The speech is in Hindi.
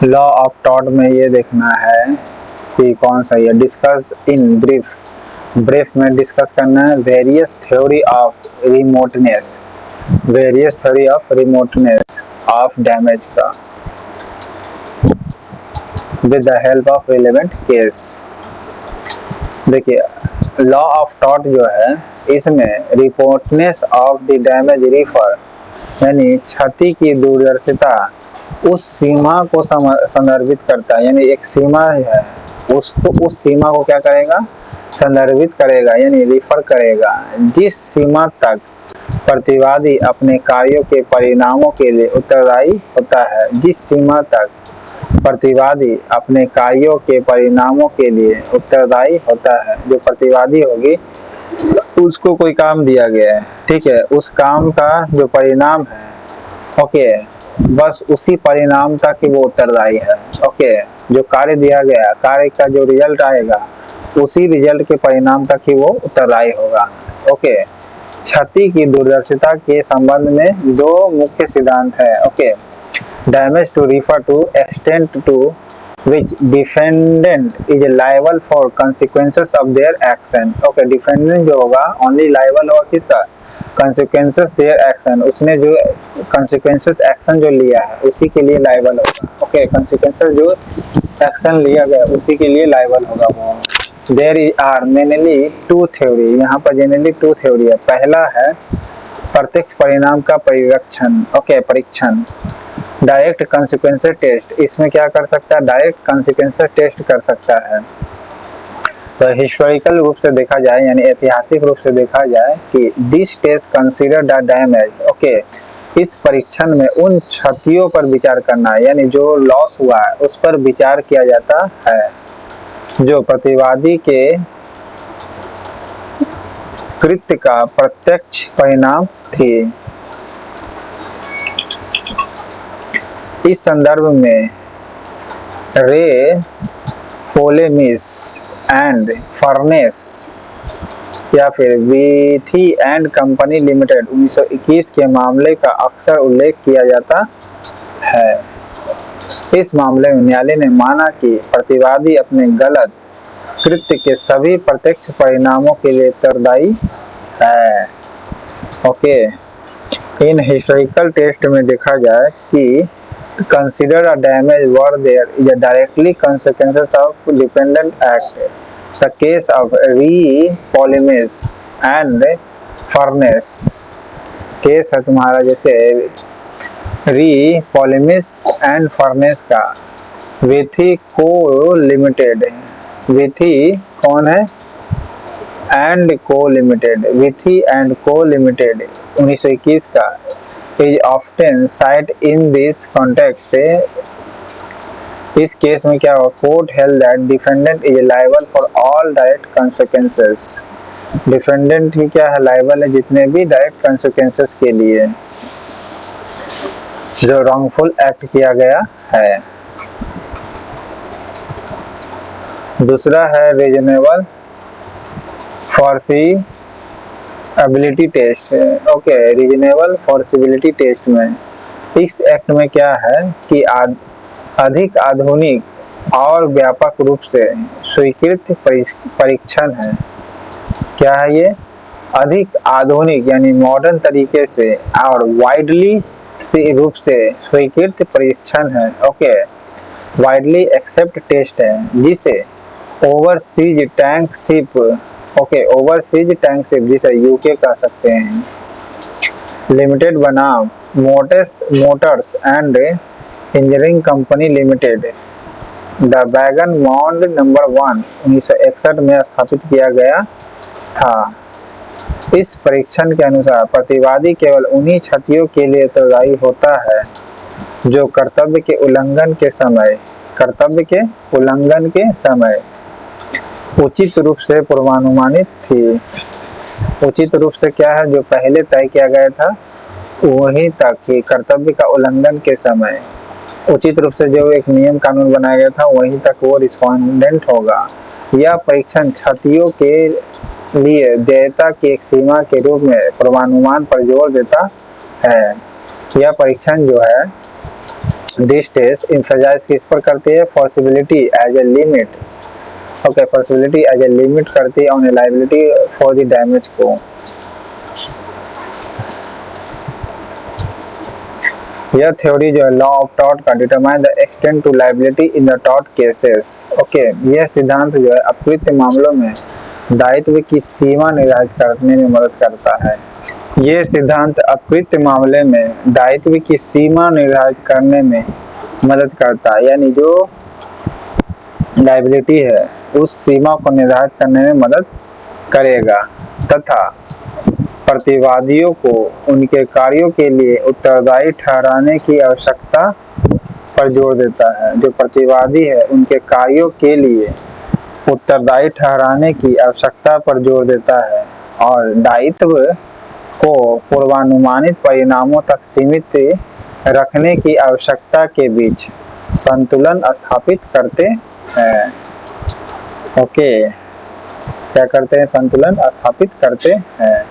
लॉ ऑफ टॉट में ये देखना है कि कौन सा है। डिस्कस इन ब्रीफ, ब्रीफ में डिस्कस करना है various theory of remoteness, various theory of remoteness of damage का with the help of relevant case. देखिए लॉ ऑफ टॉट जो है इसमें remoteness of the damage refer यानी क्षति की दूरदर्शिता उस सीमा को संदर्भित करता है, यानी एक सीमा है उसको, उस सीमा को क्या करेगा, संदर्भित करेगा यानी रिफर करेगा जिस सीमा तक प्रतिवादी अपने कार्यों के परिणामों के लिए उत्तरदायी होता है, जिस सीमा तक प्रतिवादी अपने कार्यों के परिणामों के लिए उत्तरदायी होता है। जो प्रतिवादी होगी उसको कोई काम दिया गया है, ठीक है, उस काम का जो परिणाम है, ओके, बस उसी परिणाम तक ही वो उत्तरदायी है। ओके, जो कार्य दिया गया, कार्य का जो रिजल्ट आएगा उसी रिजल्ट के परिणाम तक ही वो उत्तरदायी होगा। ओके, क्षति की दूरदर्शिता के संबंध में दो मुख्य सिद्धांत है। Okay, damage to refer to extent to which defendant is liable for consequences of their action। Okay, defendant जो होगा only liable होगा किसका, consequences their action, उसने जो consequences action जो लिया है उसी के लिए liable होगा। ओके, consequences जो action लिया गया उसी के लिए liable होगा वो। There are mainly two theory, यहाँ पर generally two theory है। पहला है प्रत्यक्ष परिणाम का परिरक्षण, ओके, परीक्षण, डायरेक्ट कॉन्सिक्वेंसेस टेस्ट। इसमें क्या कर सकता है, डायरेक्ट कॉन्सिक्वेंसेस टेस्ट कर सकता है। तो हिस्टोरिकल रूप से देखा जाए यानी ऐतिहासिक रूप से देखा जाए कि this test consider the damage. Okay, इस परीक्षण में उन क्षतियों पर विचार करना है, यानी जो लॉस हुआ है उस पर विचार किया जाता है जो प्रतिवादी के कृत्य का प्रत्यक्ष परिणाम थी। इस संदर्भ में रे, पोलेमिस एंड फर्नेस या फिर विथी एंड कंपनी लिमिटेड 1921 के मामले का अक्सर उल्लेख किया जाता है। इस मामले में न्यायालय ने माना कि प्रतिवादी अपने गलत कृत्य के सभी प्रत्यक्ष परिणामों के लिए उत्तरदायी है। ओके, इन हिस्टोरिकल टेस्ट में देखा जाए कि consider a damage were there is a directly consequences of dependent act, the case of re polymerase and furnace, case है तुम्हारा जैसे री पॉलीमेस एंड फर्नेस का, विथी को लिमिटेड, विथी कौन है, and Co limited, Withy and Co limited 1921 का is often cited in this context। इस केस में क्या हुआ, court held that defendant is liable for all direct consequences। Defendant ही क्या है, लाइबल है जितने भी डायरेक्ट कॉन्सिक्वेंसेस के लिए जो रॉन्गफुल एक्ट किया गया है। दूसरा है reasonable foreseeability test. Okay, reasonable foreseeability test में इस एक्ट में क्या है कि अधिक आधुनिक और व्यापक रूप से स्वीकृत परीक्षण है। क्या है ये, अधिक आधुनिक यानी मॉडर्न तरीके से और वाइडली रूप से स्वीकृत परीक्षण है। ओके, वाइडली एक्सेप्ट टेस्ट है जिसे overseas tankship, okay, overseas tankship जिसे यूके कह सकते हैं, लिमिटेड बनाम Motors and engineering company limited the wagon mound number 1 1961 में स्थापित किया गया था। इस परीक्षण के अनुसार प्रतिवादी केवल उन्हीं क्षतियों के लिए उत्तरदायी होता है जो कर्तव्य के उल्लंघन के समय उचित रूप से पूर्वानुमानित थी। उचित रूप से क्या है, जो पहले तय किया गया था वहीं तक ही कर्तव्य का उल्लंघन के समय उचित रूप से जो एक नियम कानून बनाया गया था वहीं तक वो रिस्पोंडेंट होगा। यह परीक्षण क्षतियों के लिए देयता की एक सीमा के रूप में पूर्वानुमान पर जोर देता है। यह परीक्षण जो है दिस टेस्ट emphasize किस पर करती है? Possibility as a limit, okay, possibility as a limit करती है on liability for the damage को। यह थ्योरी जो है लॉ ऑफ टॉर्ट का determine the extent to liability in the tort cases, okay, यह सिद्धांत जो है अकृत्य मामलों में दायित्व की सीमा निर्धारित करने में मदद करता है। ये सिद्धांत अकृत्य मामले में दायित्व की सीमा निर्धारित करने में मदद करता है, यानी जो लायबिलिटी है उस सीमा को निर्धारित करने में मदद करेगा तथा प्रतिवादियों को उनके कार्यों के लिए उत्तरदायी ठहराने की आवश्यकता पर जोर देता है। जो प्रतिवादी है उनके कार्यों के लिए उत्तरदायी ठहराने की आवश्यकता पर जोर देता है और दायित्व को पूर्वानुमानित परिणामों तक सीमित रखने की आवश्यकता के बीच संतुलन स्थापित करते हैं। ओके, क्या करते हैं? संतुलन स्थापित करते हैं।